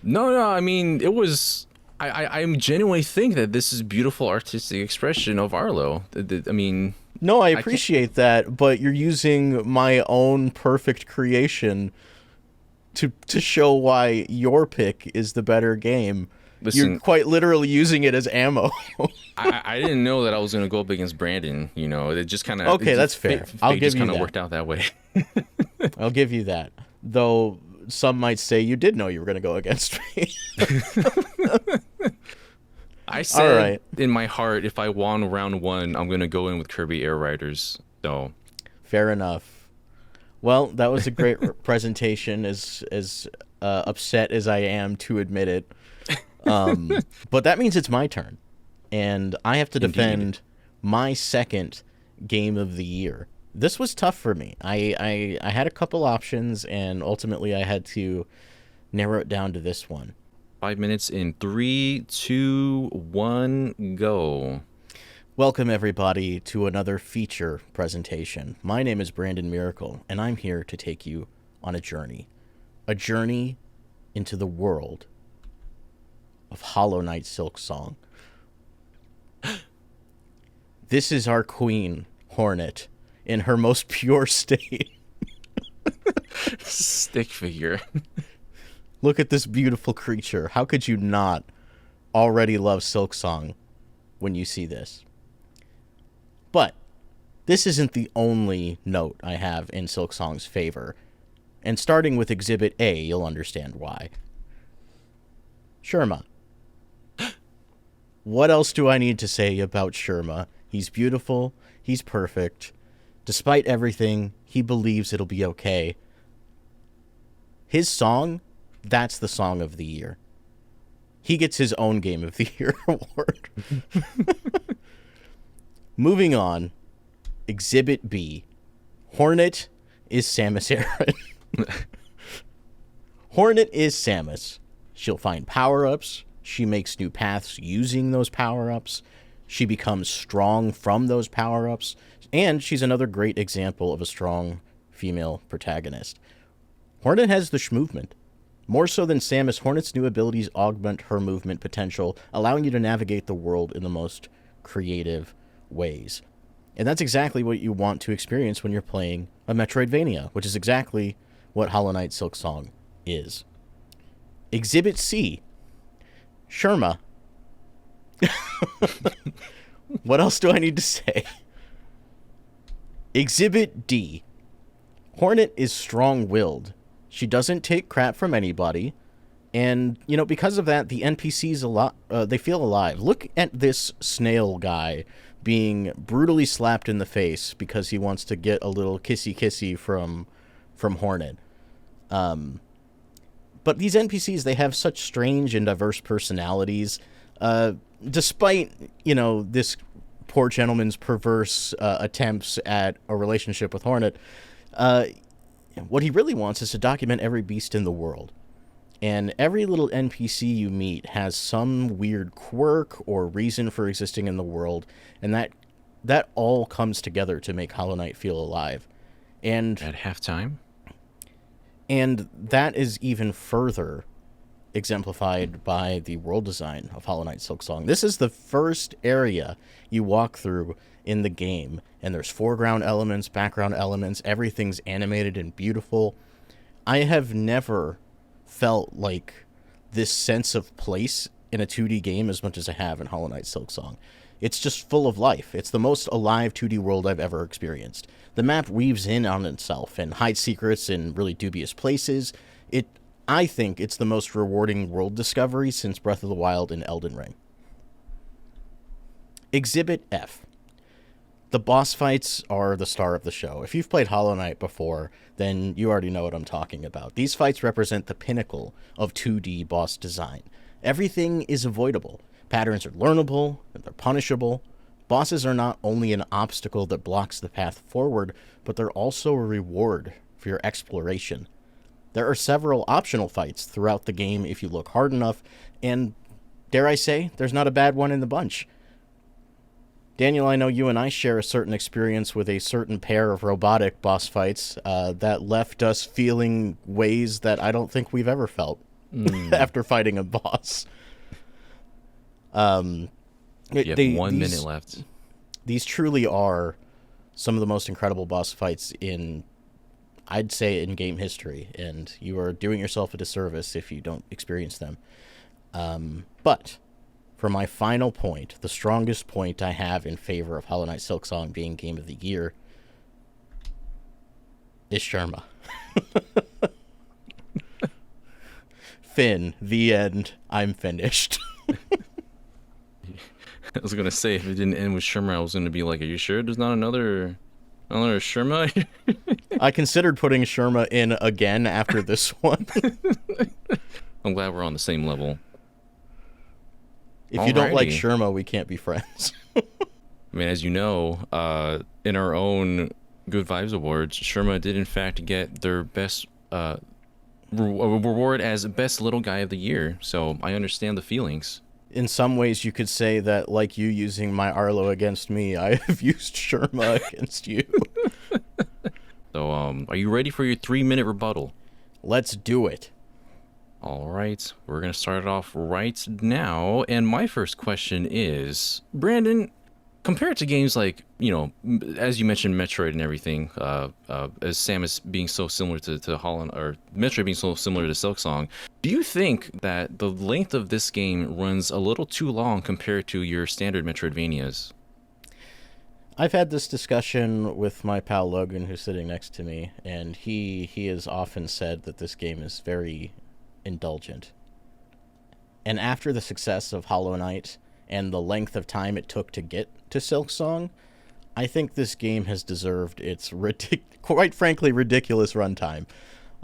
No, I mean, it was... I genuinely think that this is beautiful artistic expression of Arlo. I mean... No, I appreciate that, but you're using my own perfect creation to show why your pick is the better game. Listen, you're quite literally using it as ammo. I didn't know that I was going to go up against Brandon. It just kind of... Okay, that's fair. I'll give you that. It just kind of worked out that way. I'll give you that. Though some might say you did know you were going to go against me. I said in my heart, if I won round 1, I'm going to go in with Kirby Air Riders. So, fair enough. Well, that was a great presentation, as upset as I am to admit it. But that means it's my turn, and I have to defend my second game of the year. This was tough for me. I had a couple options, and ultimately I had to narrow it down to this one. 5 minutes in 3, 2, 1, go. Welcome, everybody, to another feature presentation. My name is Brandon Miracle, and I'm here to take you on a journey into the world of Hollow Knight Silksong. This is our queen, Hornet, in her most pure state. Stick figure. Look at this beautiful creature. How could you not already love Silksong when you see this? But this isn't the only note I have in Silksong's favor. And starting with Exhibit A, you'll understand why. Sherma. What else do I need to say about Sherma? He's beautiful. He's perfect. Despite everything, he believes it'll be okay. His song, that's the song of the year. He gets his own Game of the Year award. Moving on, Exhibit B. Hornet is Samus Aran. Hornet is Samus. She'll find power-ups. She makes new paths using those power-ups. She becomes strong from those power-ups. And she's another great example of a strong female protagonist. Hornet has the movement. More so than Samus, Hornet's new abilities augment her movement potential, allowing you to navigate the world in the most creative ways. And that's exactly what you want to experience when you're playing a Metroidvania, which is exactly what Hollow Knight Silksong is. Exhibit C. Sherma. What else do I need to say? Exhibit D. Hornet is strong-willed. She doesn't take crap from anybody. And, because of that, the NPCs, they feel alive. Look at this snail guy being brutally slapped in the face because he wants to get a little kissy-kissy from Hornet. But these NPCs, they have such strange and diverse personalities. Despite, this poor gentleman's perverse attempts at a relationship with Hornet, what he really wants is to document every beast in the world. And every little NPC you meet has some weird quirk or reason for existing in the world, and that all comes together to make Hollow Knight feel alive. And At halftime? And that is even further exemplified by the world design of Hollow Knight Silksong. This is the first area you walk through in the game, and there's foreground elements, background elements, everything's animated and beautiful. I have never felt like this sense of place in a 2D game as much as I have in Hollow Knight Silksong. It's just full of life. It's the most alive 2D world I've ever experienced. The map weaves in on itself and hides secrets in really dubious places. I think it's the most rewarding world discovery since Breath of the Wild and Elden Ring. Exhibit F. The boss fights are the star of the show. If you've played Hollow Knight before, then you already know what I'm talking about. These fights represent the pinnacle of 2D boss design. Everything is avoidable. Patterns are learnable, and they're punishable. Bosses are not only an obstacle that blocks the path forward, but they're also a reward for your exploration. There are several optional fights throughout the game if you look hard enough, and dare I say, there's not a bad one in the bunch. Daniel, I know you and I share a certain experience with a certain pair of robotic boss fights that left us feeling ways that I don't think we've ever felt after fighting a boss. You have 1 minute left. These truly are some of the most incredible boss fights in, I'd say, in game history, and you are doing yourself a disservice if you don't experience them. But for my final point, the strongest point I have in favor of Hollow Knight Silksong being Game of the Year is Sherma. Finn, the end. I'm finished. I was gonna say, if it didn't end with Sherma, I was gonna be like, "Are you sure there's not another Sherma?" I considered putting Sherma in again after this one. I'm glad we're on the same level. If you don't like Alrighty. Sherma, we can't be friends. I mean, as you know, in our own Good Vibes Awards, Sherma did in fact get their best reward as best little guy of the year. So I understand the feelings. In some ways, you could say that, like you using my Arlo against me, I have used Sherma against you. So, are you ready for your 3-minute rebuttal? Let's do it. All right, we're gonna start it off right now. And my first question is, Brandon, compared to games like, as you mentioned, Metroid and everything, as Samus being so similar to Holland, or Metroid being so similar to Silksong, do you think that the length of this game runs a little too long compared to your standard Metroidvanias? I've had this discussion with my pal Logan, who's sitting next to me, and he has often said that this game is very indulgent. And after the success of Hollow Knight and the length of time it took to get to Silksong, I think this game has deserved its quite frankly ridiculous runtime.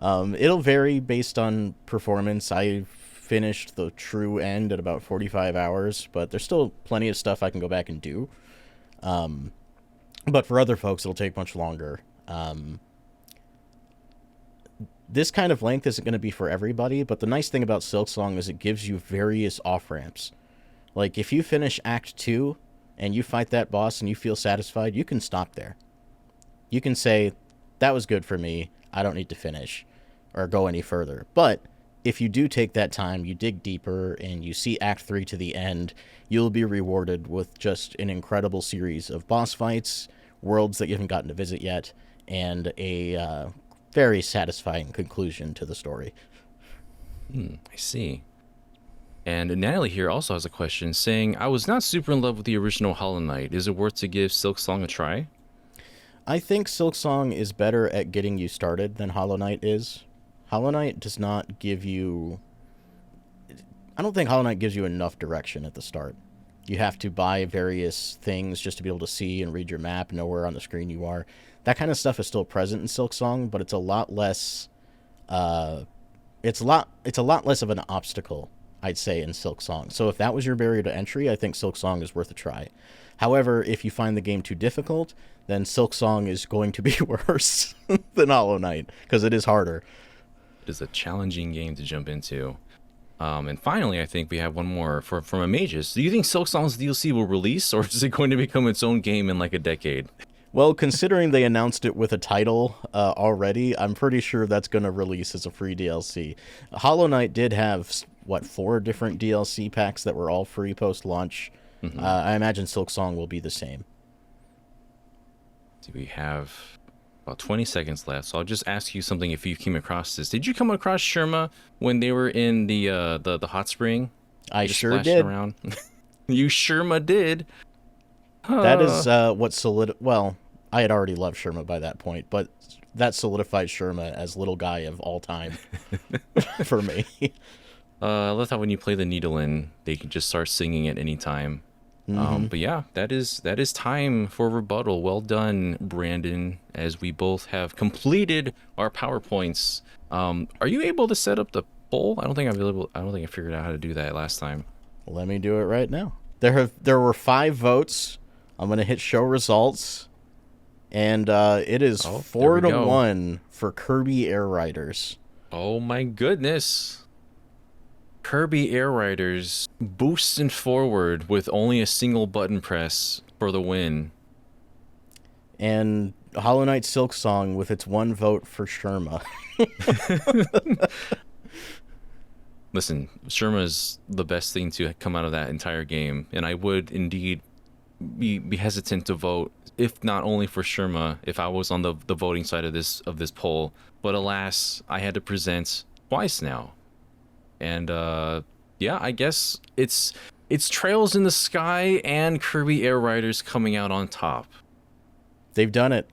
It'll vary based on performance. I finished the true end at about 45 hours, but there's still plenty of stuff I can go back and do. But for other folks, it'll take much longer. This kind of length isn't going to be for everybody, but the nice thing about Silksong is it gives you various off-ramps. Like, if you finish Act 2 and you fight that boss and you feel satisfied, you can stop there. You can say, that was good for me, I don't need to finish or go any further. But if you do take that time, you dig deeper, and you see Act 3 to the end, you'll be rewarded with just an incredible series of boss fights, worlds that you haven't gotten to visit yet, and a very satisfying conclusion to the story. I see. And Natalie here also has a question saying, I was not super in love with the original Hollow Knight. Is it worth to give Silksong a try? I think Silksong is better at getting you started than Hollow Knight is. Hollow Knight does not give you... I don't think Hollow Knight gives you enough direction at the start. You have to buy various things just to be able to see and read your map, know where on the screen you are. That kind of stuff is still present in Silksong, but it's a lot less... It's a lot less of an obstacle, I'd say, in Silksong. So if that was your barrier to entry, I think Silksong is worth a try. However, if you find the game too difficult, then Silksong is going to be worse than Hollow Knight, because it is harder. It is a challenging game to jump into. And finally, I think we have one more from Amages. Do you think Silksong's DLC will release, or is it going to become its own game in like a decade? Well, considering they announced it with a title already, I'm pretty sure that's going to release as a free DLC. Hollow Knight did have, 4 different DLC packs that were all free post-launch. Mm-hmm. I imagine Silksong will be the same. Do we have about 20 seconds left? So I'll just ask you something if you came across this. Did you come across Sherma when they were in the hot spring? I Just sure splashing did. Around? You Sherma did. That is what Well, I had already loved Sherma by that point, but that solidified Sherma as little guy of all time for me. I love how when you play the needle in, they can just start singing at any time. But yeah, that is time for rebuttal. Well done, Brandon, as we both have completed our PowerPoints. Are you able to set up the poll? I don't think I figured out how to do that last time. Let me do it right now. There were 5 votes. I'm going to hit show results. And it is 4-1 for Kirby Air Riders. Oh my goodness. Kirby Air Riders boosting forward with only a single button press for the win. And Hollow Knight Silksong with its 1 vote for Sherma. Listen, Sherma is the best thing to come out of that entire game, and I would indeed be hesitant to vote, if not only for Sherma, if I was on the voting side of this poll. But alas, I had to present twice now. And yeah, I guess it's Trails in the Sky and Kirby Air Riders coming out on top. They've done it.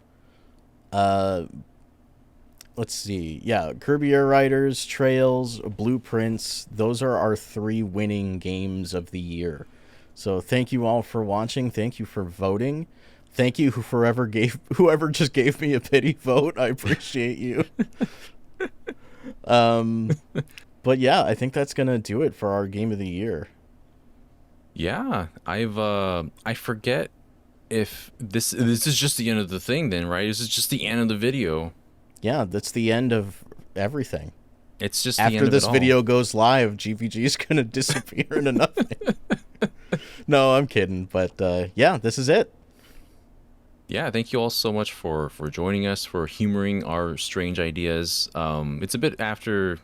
Let's see. Yeah, Kirby Air Riders, Trails, Blueprints. Those are our 3 winning games of the year. So thank you all for watching. Thank you for voting. Thank you whoever just gave me a pity vote. I appreciate you. But yeah, I think that's gonna do it for our game of the year. Yeah, I forget if this is just the end of the thing then, right? This is just the end of the video. Yeah, that's the end of everything. It's just the end after of this it all. video goes live, GVG is gonna disappear into nothing. No, I'm kidding, but yeah, this is it. Yeah, thank you all so much for joining us, for humoring our strange ideas. It's a bit after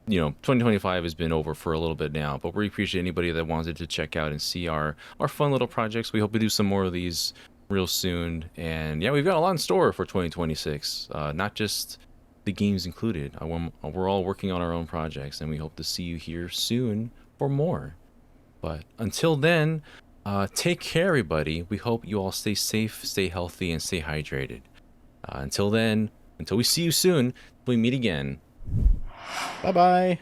2025 has been over for a little bit now, but we appreciate anybody that wanted to check out and see our fun little projects. We hope to do some more of these real soon. And yeah, we've got a lot in store for 2026, not just the games included. We're all working on our own projects, and we hope to see you here soon for more. But until then, take care, everybody. We hope you all stay safe, stay healthy, and stay hydrated. Until then, until we see you soon, we meet again. Bye bye.